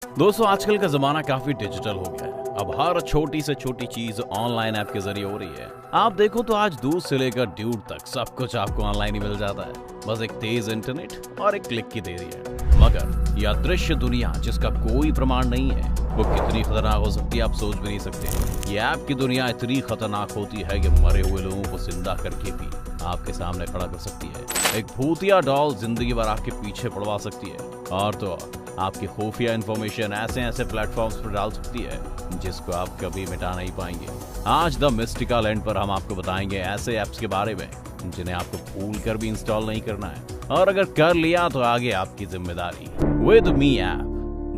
दोस्तों आजकल का जमाना काफी डिजिटल हो गया है। अब हर छोटी से छोटी चीज ऑनलाइन ऐप के जरिए हो रही है। आप देखो तो आज दूध से लेकर ड्यूड तक सब कुछ आपको ऑनलाइन ही मिल जाता है। बस एक तेज इंटरनेट और एक क्लिक की देरी है। मगर यह दृश्य दुनिया जिसका कोई प्रमाण नहीं है, वो कितनी खतरनाक हो सकती है आप सोच भी नहीं सकते। ये ऐप की दुनिया इतनी खतरनाक होती है कि मरे हुए लोगों को जिंदा करके भी आपके सामने खड़ा कर सकती है। एक भूतिया डॉल जिंदगी भर आपके पीछे पड़वा सकती है और तो आपकी खुफिया इंफॉर्मेशन ऐसे ऐसे प्लेटफॉर्म्स पर डाल सकती है जिसको आप कभी मिटा नहीं पाएंगे। आज द मिस्टिकल एंड पर हम आपको बताएंगे ऐसे ऐप्स के बारे में जिन्हें आपको भूल कर भी इंस्टॉल नहीं करना है, और अगर कर लिया तो आगे आपकी जिम्मेदारी। With me app.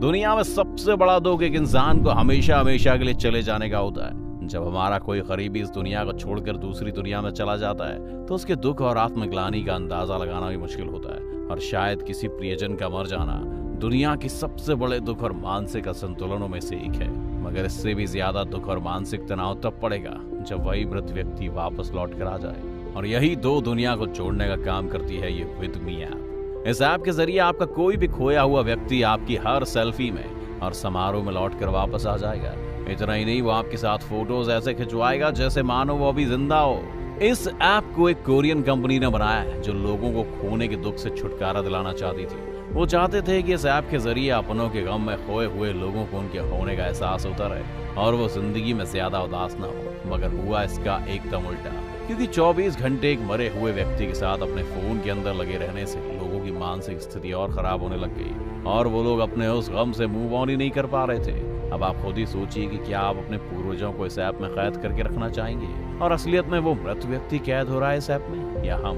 दुनिया में सबसे बड़ा दुख एक इंसान को हमेशा हमेशा के लिए चले जाने का होता है। जब हमारा कोई करीबी इस दुनिया को छोड़कर दूसरी दुनिया में चला जाता है तो उसके दुख और आत्मग्लानि का अंदाजा लगाना भी मुश्किल होता है। और शायद किसी प्रियजन का मर जाना दुनिया की सबसे बड़े दुख और मानसिक असंतुलनों में से एक है। मगर इससे भी ज्यादा दुख और मानसिक तनाव तब पड़ेगा जब वही मृत व्यक्ति वापस लौट कर आ जाए। और यही दो दुनिया को जोड़ने का काम करती है ये विद मी ऐप। इस ऐप के जरिए आपका कोई भी खोया हुआ व्यक्ति आपकी हर सेल्फी में और समारोह में लौट कर वापस आ जाएगा। इतना ही नहीं, वो आपके साथ फोटोज ऐसे खिंचवाएगा जैसे मानो वो अभी जिंदा हो। इस ऐप को एक कोरियन कंपनी ने बनाया है जो लोगों को खोने के दुख से छुटकारा दिलाना चाहती थी। वो चाहते थे कि इस ऐप के जरिए अपनों के गम में खोए हुए लोगों को उनके होने का एहसास होता रहे और वो जिंदगी में ज्यादा उदास ना हो। मगर हुआ इसका एकदम उल्टा, क्योंकि 24 घंटे एक मरे हुए व्यक्ति के साथ अपने फोन के अंदर लगे रहने से लोगों की मानसिक स्थिति और खराब होने लग गई और वो लोग अपने उस गम से मूव ऑन ही नहीं कर पा रहे थे। अब आप खुद ही सोचिए कि क्या आप अपने पूर्वजों को इस ऐप में कैद करके रखना चाहेंगे और असलियत में वो मृत व्यक्ति कैद हो रहा है इस ऐप में, या हम?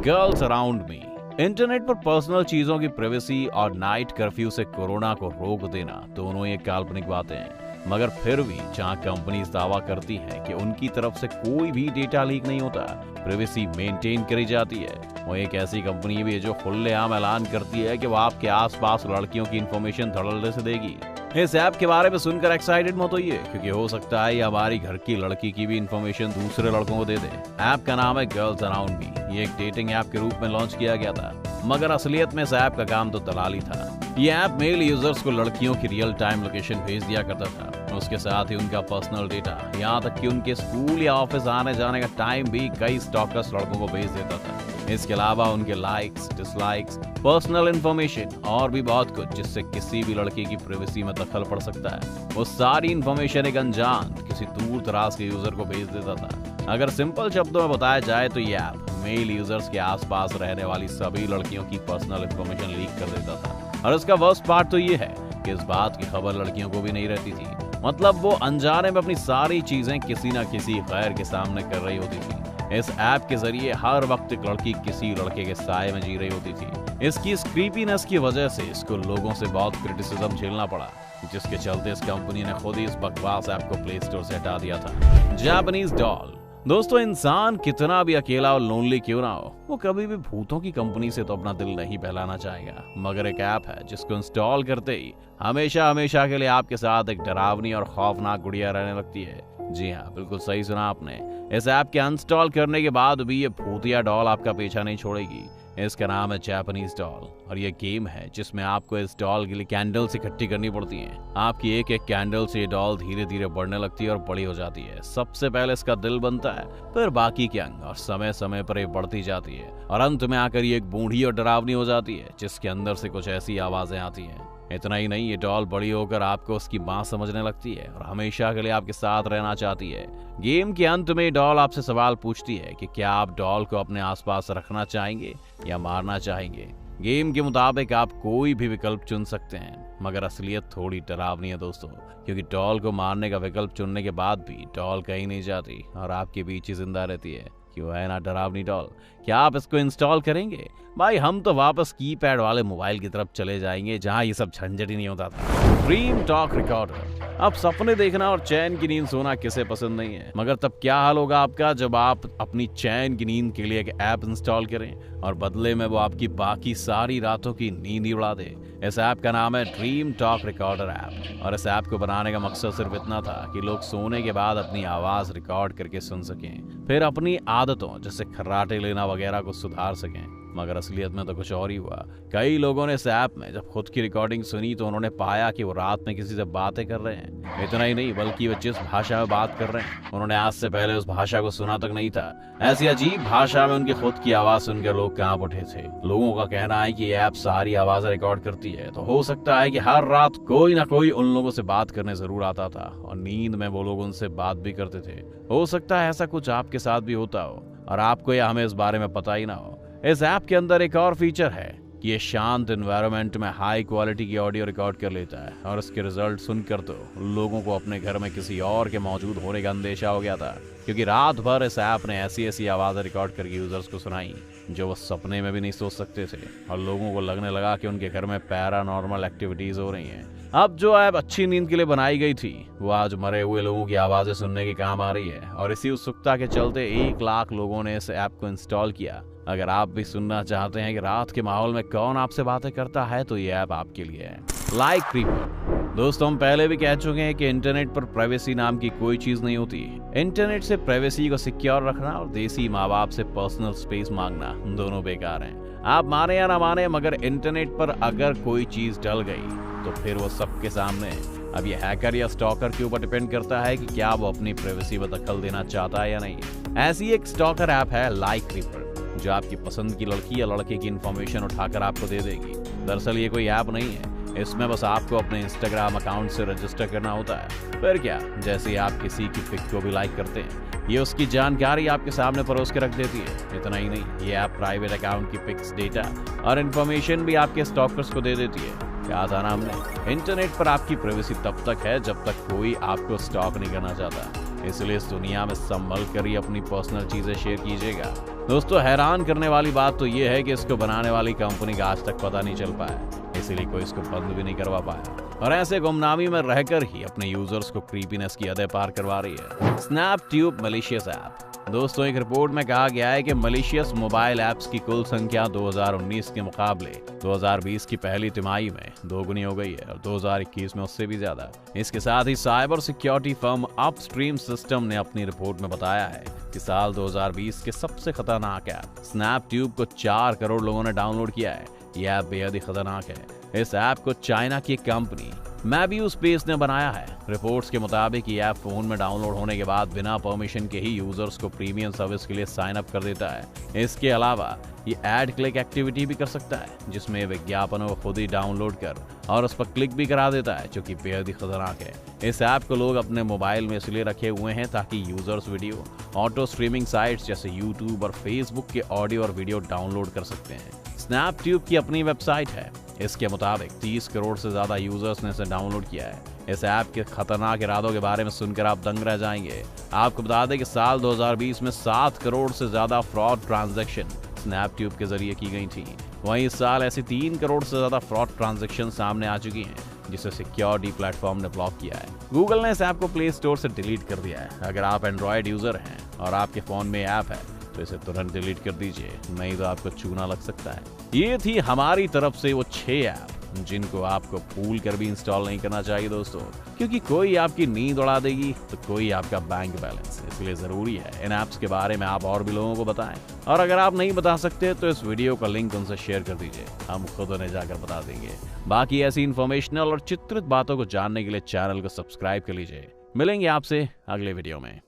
Girls around me. इंटरनेट पर पर्सनल चीजों की प्राइवेसी और नाइट कर्फ्यू से कोरोना को रोक देना दोनों ये काल्पनिक बातें हैं। मगर फिर भी जहां कंपनीज दावा करती हैं कि उनकी तरफ से कोई भी डेटा लीक नहीं होता, प्राइवेसी मेंटेन करी जाती है, वो एक ऐसी कंपनी भी है जो खुलेआम ऐलान करती है कि वो आपके आसपास लड़कियों की इंफॉर्मेशन धड़ल्ले से देगी। इस ऐप के बारे में सुनकर एक्साइटेड मत होइए, क्योंकि हो सकता है ये हमारी घर की लड़की की भी इंफॉर्मेशन दूसरे लड़कों को दे दे। ऐप का नाम है गर्ल्स अराउंड मी। ये एक डेटिंग ऐप के रूप में लॉन्च किया गया था, मगर असलियत में इस ऐप का काम तो दलाली था। ये ऐप मेल यूजर्स को लड़कियों की रियल टाइम लोकेशन भेज दिया करता था, उसके साथ ही उनका पर्सनल डेटा, यहाँ तक कि उनके स्कूल या ऑफिस आने जाने का टाइम भी कई स्टॉकर्स लड़कों को भेज देता था। इसके अलावा उनके लाइक्स, डिसलाइक्स, पर्सनल इंफॉर्मेशन और भी बहुत कुछ जिससे किसी भी लड़की की प्राइवेसी में दखल पड़ सकता है, वो सारी इंफॉर्मेशन एक अनजान किसी दूर दराज के यूजर को भेज देता था। अगर सिंपल शब्दों में बताया जाए तो ये ऐप मेल यूजर्स के आसपास रहने वाली सभी लड़कियों की पर्सनल इंफॉर्मेशन लीक कर देता था। और इसका वर्स्ट पार्ट तो ये है कि इस बात की खबर लड़कियों को भी नहीं रहती थी। मतलब वो अनजाने में अपनी सारी चीजें किसी न किसी गैर के सामने कर रही होती थी। इस ऐप के जरिए हर वक्त एक लड़की किसी लड़के के साए में जी रही होती थी। इसकी इस क्रीपीनेस की वजह से इसको लोगों से बहुत क्रिटिसिज्म झेलना पड़ा, जिसके चलते इस कंपनी ने खुद ही इस बकवास ऐप को प्ले स्टोर से हटा दिया था। Japanese doll. दोस्तों, इंसान कितना भी अकेला और लोनली क्यों ना हो, वो कभी भी भूतों की कंपनी से तो अपना दिल नहीं बहलाना चाहेगा। मगर एक ऐप है जिसको इंस्टॉल करते ही हमेशा हमेशा के लिए आपके साथ एक डरावनी और खौफनाक गुड़िया रहने लगती है। जी हाँ, बिल्कुल सही सुना आपने। इस ऐप के अनइंस्टॉल करने के बाद भी ये भूतिया डॉल आपका पीछा नहीं छोड़ेगी। इसका नाम है जापानीज डॉल और ये गेम है जिसमें आपको इस डॉल के लिए कैंडल्स इकट्ठी करनी पड़ती हैं। आपकी एक एक कैंडल से ये डॉल धीरे धीरे बढ़ने लगती है और बड़ी हो जाती है। सबसे पहले इसका दिल बनता है, फिर बाकी के अंग, और समय समय पर ये बढ़ती जाती है और अंत में आकर ये एक बूढ़ी और डरावनी हो जाती है जिसके अंदर से कुछ ऐसी आवाजें आती हैं। इतना ही नहीं, ये डॉल बड़ी होकर आपको उसकी मां समझने लगती है और हमेशा के लिए आपके साथ रहना चाहती है। गेम के अंत में डॉल आपसे सवाल पूछती है कि क्या आप डॉल को अपने आसपास रखना चाहेंगे या मारना चाहेंगे। गेम के मुताबिक आप कोई भी विकल्प चुन सकते हैं, मगर असलियत थोड़ी डरावनी है दोस्तों, क्योंकि डॉल को मारने का विकल्प चुनने के बाद भी डॉल कहीं नहीं जाती और आपके बीच ही जिंदा रहती है। क्यों है ना डरावनी डॉल? क्या आप इसको इंस्टॉल करेंगे? भाई हम तो वापस कीपैड वाले मोबाइल की तरफ चले जाएंगे जहां ये सब झंझट ही नहीं होता था। Dream talk recorder. अब सपने देखना और चैन की नींद सोना किसे पसंद नहीं है, मगर तब क्या हाल होगा आपका जब आप अपनी चैन की नींद के लिए एक ऐप इंस्टॉल करें और बदले में वो आपकी बाकी सारी रातों की नींद ही उड़ा दे। इस ऐप का नाम है ड्रीम टॉक रिकॉर्डर ऐप और इस ऐप को बनाने का मकसद सिर्फ इतना था कि लोग सोने के बाद अपनी आवाज रिकॉर्ड करके सुन सकें, फिर अपनी आदतों जैसे खर्राटे लेना वगैरह को सुधार सकें। मगर असलियत में तो कुछ और ही हुआ। कई लोगों ने इस ऐप में जब खुद की रिकॉर्डिंग सुनी तो उन्होंने पाया कि वो रात में किसी से बातें कर रहे हैं। इतना ही नहीं बल्कि वो जिस भाषा में बात कर रहे हैं उन्होंने आज से पहले उस भाषा को सुना तक नहीं था। ऐसी अजीब भाषा में उनकी खुद की आवाज सुनकर लोग कांप उठे थे। लोगों का कहना है कि ये ऐप सारी आवाज रिकॉर्ड करती है, तो हो सकता है कि हर रात कोई ना कोई उन लोगों से बात करने जरूर आता था और नींद में वो लोग उनसे बात भी करते थे। हो सकता है ऐसा कुछ आपके साथ भी होता हो और आपको या हमें इस बारे में पता ही ना हो। इस ऐप के अंदर एक और फीचर है कि ये शांत एनवायरनमेंट में हाई क्वालिटी की ऑडियो रिकॉर्ड कर लेता है और इसके रिजल्ट सुनकर तो लोगों को अपने घर में किसी और के मौजूद होने का अंदेशा हो गया था, क्योंकि रात भर इस ऐप ने ऐसी ऐसी आवाज़ें रिकॉर्ड करके यूजर्स को सुनाई जो वो सपने में भी नहीं सोच सकते थे और लोगों को लगने लगा कि उनके घर में पैरानॉर्मल एक्टिविटीज हो रही हैं। अब जो ऐप अच्छी नींद के लिए बनाई गई थी वो आज मरे हुए लोगों की आवाज़ें सुनने के काम आ रही है और इसी उत्सुकता के चलते 1 लाख लोगों ने इस ऐप को इंस्टॉल किया। अगर आप भी सुनना चाहते हैं कि रात के माहौल में कौन आपसे बातें करता है तो ये ऐप आपके लिए है। Like creeper. दोस्तों, हम पहले भी कह चुके हैं कि इंटरनेट पर प्राइवेसी नाम की कोई चीज नहीं होती। इंटरनेट से प्राइवेसी को सिक्योर रखना और देसी माँ बाप से पर्सनल स्पेस मांगना दोनों बेकार हैं। आप माने या ना माने मगर इंटरनेट पर अगर कोई चीज डल गई तो फिर वो सबके सामने है। अब ये हैकर या स्टॉकर के ऊपर डिपेंड करता है कि क्या वो अपनी प्राइवेसी में दखल देना चाहता है या नहीं। ऐसी एक स्टॉकर ऐप है लाइक क्रीपर जो आपकी पसंद की लड़की या लड़के की इंफॉर्मेशन उठाकर आपको दे देगी। दरअसल ये कोई ऐप नहीं है, इसमें बस आपको अपने इंस्टाग्राम अकाउंट से रजिस्टर करना होता है। फिर क्या, जैसे आप किसी की पिक को भी लाइक करते हैं ये उसकी जानकारी आपके सामने परोस के रख देती है। इतना ही नहीं, ये ऐप प्राइवेट अकाउंट की पिक्स, डेटा और इन्फॉर्मेशन भी आपके स्टॉकर्स को दे देती है। क्या था ना हमने, इंटरनेट पर आपकी प्राइवेसी तब तक है जब तक कोई आपको स्टॉक नहीं करना चाहता। इसलिए इस दुनिया में संभल कर ही अपनी पर्सनल चीजें शेयर कीजिएगा। दोस्तों, हैरान करने वाली बात तो ये है कि इसको बनाने वाली कंपनी का आज तक पता नहीं चल पाया, इसीलिए कोई इसको बंद भी नहीं करवा पाया और ऐसे गुमनामी में रहकर ही अपने यूजर्स को क्रीपीनेस की हदें पार करवा रही है। Snaptube malicious app. दोस्तों, एक रिपोर्ट में कहा गया है कि मलिशियस मोबाइल ऐप्स की कुल संख्या 2019 के मुकाबले 2020 की पहली तिमाही में दोगुनी हो गई है और 2021 में उससे भी ज्यादा। इसके साथ ही cyber security firm Upstream system ने अपनी रिपोर्ट में बताया है कि साल 2020 के सबसे खतरनाक ऐप स्नैपट्यूब को 4 करोड़ लोगों ने डाउनलोड किया है। यह ऐप बेहद ही खतरनाक है। इस ऐप को चाइना की कंपनी मैब्यू स्पेस ने बनाया है। रिपोर्ट्स के मुताबिक ये ऐप फोन में डाउनलोड होने के बाद बिना परमिशन के ही यूजर्स को प्रीमियम सर्विस के लिए साइन अप कर देता है। इसके अलावा ये एड क्लिक एक्टिविटी भी कर सकता है जिसमें विज्ञापनों को खुद ही डाउनलोड कर और उस पर क्लिक भी करा देता है, जो कि बेहद ही खतरनाक है। इस ऐप को लोग अपने मोबाइल में इसलिए रखे हुए हैं ताकि users video auto streaming sites जैसे यूट्यूब और फेसबुक के ऑडियो और वीडियो डाउनलोड कर सकते हैं। स्नैपट्यूब की अपनी वेबसाइट है। इसके मुताबिक 30 करोड़ से ज्यादा यूजर्स ने इसे डाउनलोड किया है। इस ऐप के खतरनाक इरादों के बारे में सुनकर आप दंग रह जाएंगे। आपको बता दें कि साल 2020 में 7 करोड़ से ज्यादा फ्रॉड ट्रांजैक्शन स्नैपट्यूब के जरिए की गई थी। वहीं इस साल ऐसी 3 करोड़ से ज्यादा फ्रॉड ट्रांजैक्शन सामने आ चुकी हैं, जिसे सिक्योरिटी प्लेटफॉर्म ने ब्लॉक किया है। गूगल ने इस ऐप को प्ले स्टोर से डिलीट कर दिया है। अगर आप एंड्रॉयड यूजर हैं और आपके फोन में ऐप है तो इसे तुरंत डिलीट कर दीजिए, नहीं तो आपको चूना लग सकता है। ये थी हमारी तरफ से वो 6 ऐप जिनको आपको भूल कर भी इंस्टॉल नहीं करना चाहिए दोस्तों, क्योंकि कोई आपकी नींद उड़ा देगी तो कोई आपका बैंक बैलेंस। इसलिए जरूरी है इन ऐप्स के बारे में आप और भी लोगों को बताएं, और अगर आप नहीं बता सकते तो इस वीडियो का लिंक उनसे शेयर कर दीजिए, हम खुद उन्हें जाकर बता देंगे। बाकी ऐसी इन्फॉर्मेशनल और चित्रित बातों को जानने के लिए चैनल को सब्सक्राइब कर लीजिए। मिलेंगे आपसे अगले वीडियो में।